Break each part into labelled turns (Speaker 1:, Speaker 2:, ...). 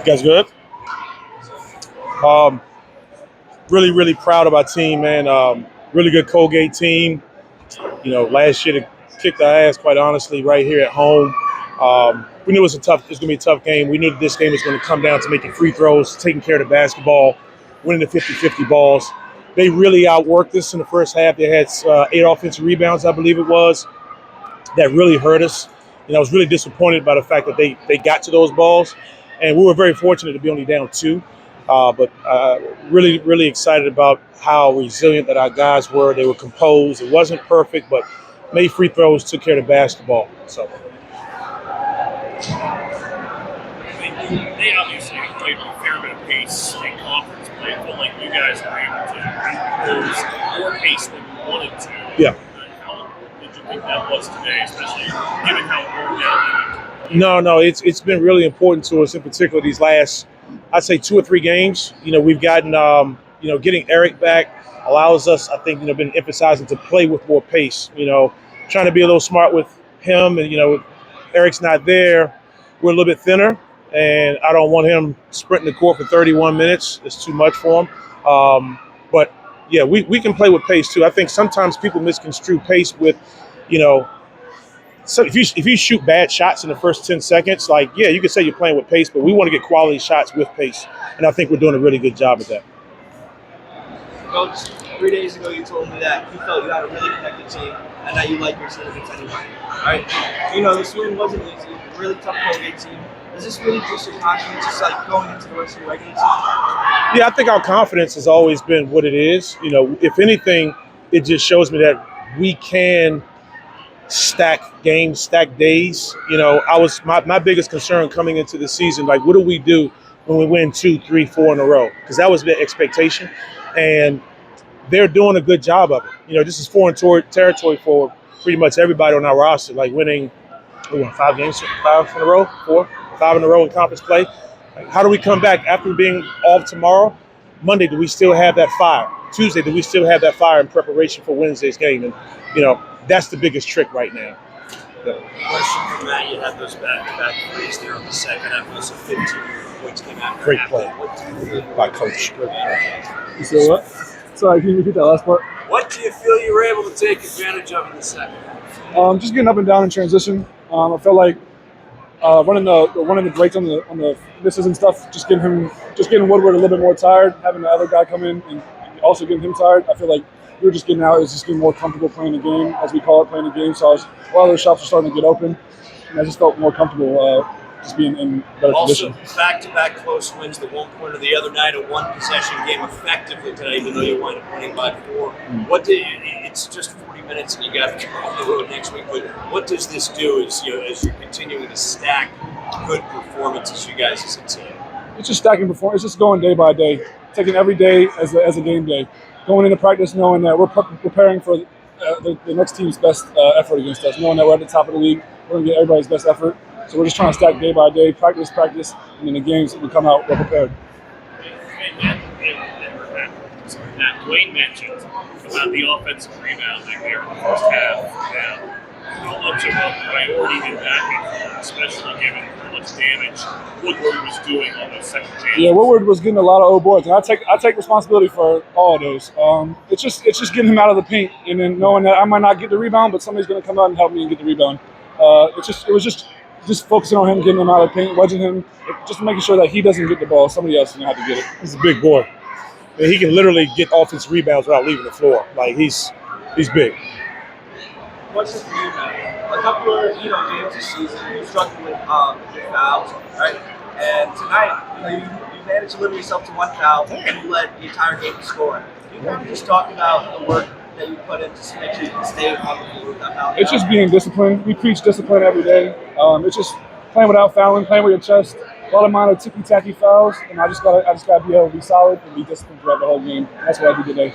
Speaker 1: You guys good? Um, really, really proud of our team, man. Really good Colgate team. Last year they kicked our ass, quite honestly, right here at home. We knew it was going to be a tough game. We knew that this game was going to come down to making free throws, taking care of the basketball, winning the 50-50 balls. They really outworked us in the first half. They had 8 offensive rebounds, I believe it was, that really hurt us. I was really disappointed by the fact that they got to those balls, and we were very fortunate to be only down 2. But really, really excited about how resilient that our guys were. They were composed. It wasn't perfect, but made free throws, took care of the basketball. So.
Speaker 2: They obviously played with a fair bit of pace in conference play. I feel like you guys were able to impose more pace than you wanted to.
Speaker 1: Yeah.
Speaker 2: How important did you think that was today, especially given how worn down they
Speaker 1: were? No, it's been really important to us, in particular these last, I'd say 2 or 3 games. We've gotten, getting Eric back allows us, I think, been emphasizing to play with more pace. Trying to be a little smart with him, and Eric's not there. We're a little bit thinner. And I don't want him sprinting the court for 31 minutes. It's too much for him. But, yeah, we can play with pace, too. I think sometimes people misconstrue pace with, so if you shoot bad shots in the first 10 seconds, you can say you're playing with pace, but we want to get quality shots with pace. And I think we're doing a really good job at that.
Speaker 3: Coach, 3 days ago you told me that you felt you had a really connected team and that you like your Simpkins anyway. All right? This win wasn't easy. A really tough Colgate team. Does this really boost your confidence, just going into the rest of your regular season?
Speaker 1: Yeah, I think our confidence has always been what it is. If anything, it just shows me that we can stack games, stack days. My biggest concern coming into the season, what do we do when we win 2, 3, 4 in a row? Because that was the expectation, and they're doing a good job of it. This is foreign territory for pretty much everybody on our roster. Winning, we won 5 games, 5 in a row, 4. 5 in a row in conference play. How do we come back after being off tomorrow? Monday, do we still have that fire? Tuesday, do we still have that fire in preparation for Wednesday's game? And, that's the biggest trick right now.
Speaker 4: Question for Matt. You had those back-to-back threes there on the second half. Those 15 points came out.
Speaker 1: Great play by Coach.
Speaker 5: You said what? Sorry, can you repeat that last part?
Speaker 4: What do you feel you were able to take advantage of in the second?
Speaker 5: Just getting up and down in transition. I felt like running the breaks on the misses and stuff, just getting Woodward a little bit more tired, having the other guy come in and also getting him tired. I feel like we were just getting out, just getting more comfortable playing the game, as we call it, playing the game. So a lot of those shots were starting to get open, and I just felt more comfortable just being in better
Speaker 4: also,
Speaker 5: position.
Speaker 4: Also, back-to-back close wins, the one pointer the other night, a one-possession game effectively today, even though you wind up winning by 4. It's just 40 minutes and you got to come on the road next week, but what does this do as you're continuing to stack good performances, you guys as a team?
Speaker 5: It's just stacking performance. It's just going day by day, taking every day as a game day. Going into practice knowing that we're preparing for the next team's best effort against us, knowing that we're at the top of the league, we're going to get everybody's best effort. So we're just trying to stack day by day, practice, and in the games we come out well prepared.
Speaker 2: And Duane mentioned about the offensive rebounding there in the first half. How much of a priority did that be, especially given how much damage Woodward was doing on those second chances?
Speaker 5: Yeah, Woodward was getting a lot of old boards, and I take responsibility for all of those. It's just getting him out of the paint, and then knowing that I might not get the rebound, but somebody's going to come out and help me and get the rebound. It was just focusing on him, getting him out of the paint, wedging him, just making sure that he doesn't get the ball. Somebody else is going to have to get it.
Speaker 1: He's a big boy. And he can literally get offensive rebounds without leaving the floor. He's big.
Speaker 3: What's for you, man? A couple of games this season, you struggled with fouls, right? And tonight, you managed to limit yourself to 1 foul, and you led the entire game to score. Can you kind of just talk about the work that you put in to make sure you can stay on the floor with that foul?
Speaker 5: It's just being disciplined. We preach discipline every day. It's just playing without fouling, playing with your chest. A lot of minor ticky-tacky fouls, and I just gotta be able to be solid and be disciplined throughout the whole game. That's what I did today.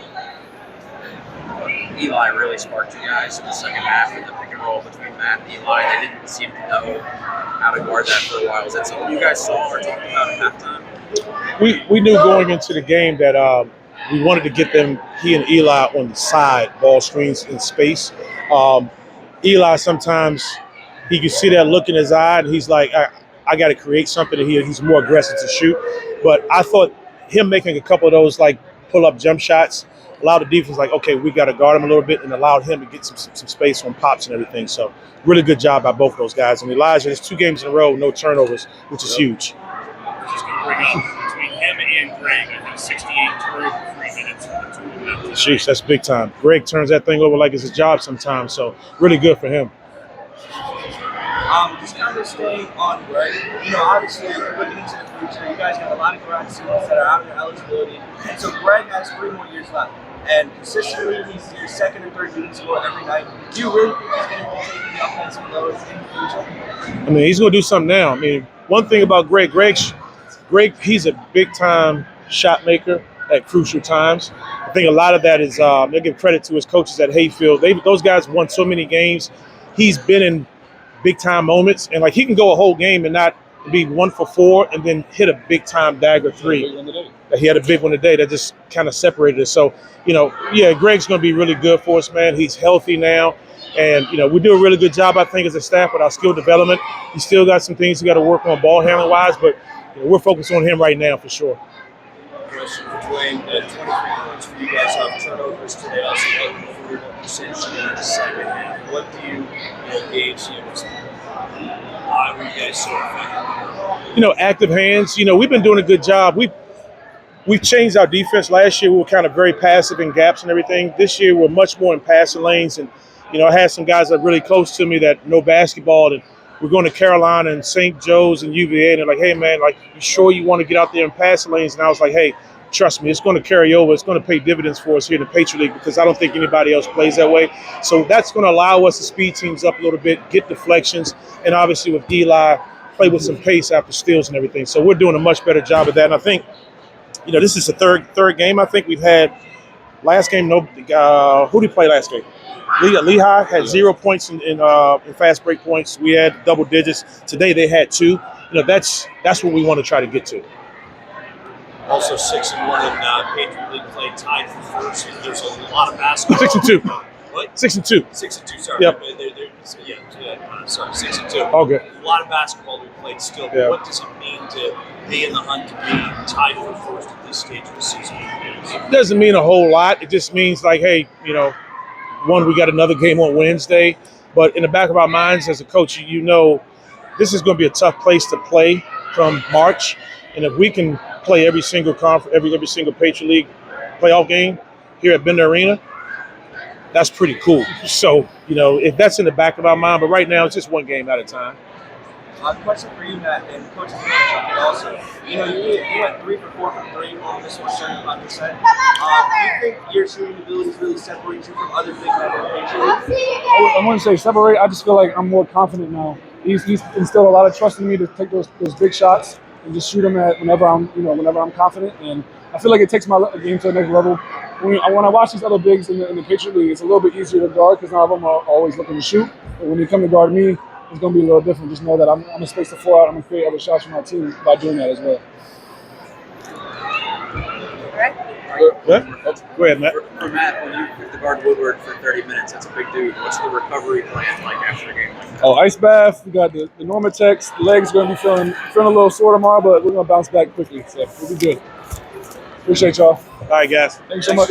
Speaker 6: Eli really sparked you guys in the second half in the pick and roll between Matt and Eli. They didn't seem to know how to guard that for a while. Was that something you guys saw or talked about at halftime?
Speaker 1: We knew going into the game that we wanted to get he and Eli on the side, ball screens in space. Eli sometimes, he could see that look in his eye, and he's like, I got to create something, and he's more aggressive to shoot. But I thought him making a couple of those like pull-up jump shots allowed the defense like, okay, we got to guard him a little bit, and allowed him to get some space on pops and everything. So really good job by both of those guys. And Elijah, there's 2 games in a row, no turnovers, which is huge.
Speaker 2: Just going to bring up between him and Greg, I think 68 turnover 3 minutes for the 2 of them.
Speaker 1: Jeez, that's big time. Greg turns that thing over like it's his job sometimes, so really good for him.
Speaker 3: Just kind of staying on Greg, obviously looking into the future, you guys got a lot of grad students that are out of eligibility, and so Greg has 3 more years left. And consistently, he's your second and third leading scorer every night. Do you really think he's going to be taking the offensive loads in the future?
Speaker 1: I mean, he's going to do something now. I mean, one thing about Greg, he's a big-time shot maker at crucial times. I think a lot of that is they give credit to his coaches at Hayfield. Those guys won so many games. He's been in big-time moments, and like he can go a whole game and not be 1 for 4 and then hit a big-time dagger 3. He had a big one today that just kind of separated us. So, Greg's going to be really good for us, man. He's healthy now. And, we do a really good job, I think, as a staff with our skill development. He's still got some things he got to work on ball handling wise, but we're focused on him right now for sure.
Speaker 4: Question for Duane, 23 points for you guys off turnovers today, also 41% in the second half. What do you gauge? Why were you guys so effective?
Speaker 1: Active hands. We've been doing a good job. We've changed our defense. Last year we were kind of very passive in gaps and everything. This year we're much more in passing lanes. And, I had some guys that are really close to me that know basketball. And we're going to Carolina and St. Joe's and UVA. And they're like, hey, man, like, you sure you want to get out there in passing lanes? And I was like, hey, trust me, it's going to carry over. It's going to pay dividends for us here in the Patriot League because I don't think anybody else plays that way. So that's going to allow us to speed teams up a little bit, get deflections, and obviously with Eli, play with some pace after steals and everything. So we're doing a much better job of that. And I think, this is the third game. I think we've had last game. Who did we play last game? Lehigh had 0 points in fast break points. We had double digits. Today they had 2. That's what we want to try to get to.
Speaker 4: Also 6-1 in Patriot League play, tied for first. There's a lot of basketball.
Speaker 1: 6-2.
Speaker 4: What?
Speaker 1: 6-2.
Speaker 4: 6-2. Sorry.
Speaker 1: Yep.
Speaker 4: Sorry. 6-2.
Speaker 1: All good.
Speaker 4: A lot of basketball we played still.
Speaker 1: Yeah.
Speaker 4: What does it mean to be in the hunt to be tied for first at this stage of the season?
Speaker 1: It doesn't mean a whole lot. It just means like, hey, one, we got another game on Wednesday. But in the back of our minds as a coach, this is going to be a tough place to play come March. And if we can play every single every single Patriot League playoff game here at Bender Arena, that's pretty cool. So, if that's in the back of our mind, but right now it's just one game at a time.
Speaker 3: Question for you, Matt, and Coach Simpkins also. You went 3 for 4 from 3, almost 75%. Do you think your shooting abilities really separate you from other big men in the Patriot League?
Speaker 5: I wouldn't say separate. I just feel like I'm more confident now. He's instilled a lot of trust in me to take those big shots and just shoot them at whenever I'm confident. And I feel like it takes my game to the next level. When I watch these other bigs in the Patriot League, it's a little bit easier to guard because none of them are always looking to shoot. But when you come to guard me, it's going to be a little different. Just know that I'm going to space the floor out. I'm going to create other shots for my team by doing that as well.
Speaker 1: Go ahead, Matt.
Speaker 6: For Matt, when you have to guard Woodward for 30 minutes, that's a big dude. What's the recovery plan like after a game like that?
Speaker 5: Oh, ice bath. We got the Normatex. The legs going to be feeling a little sore tomorrow, but we're going to bounce back quickly. So we'll be good. Appreciate y'all.
Speaker 1: All right, guys.
Speaker 5: Thanks so much.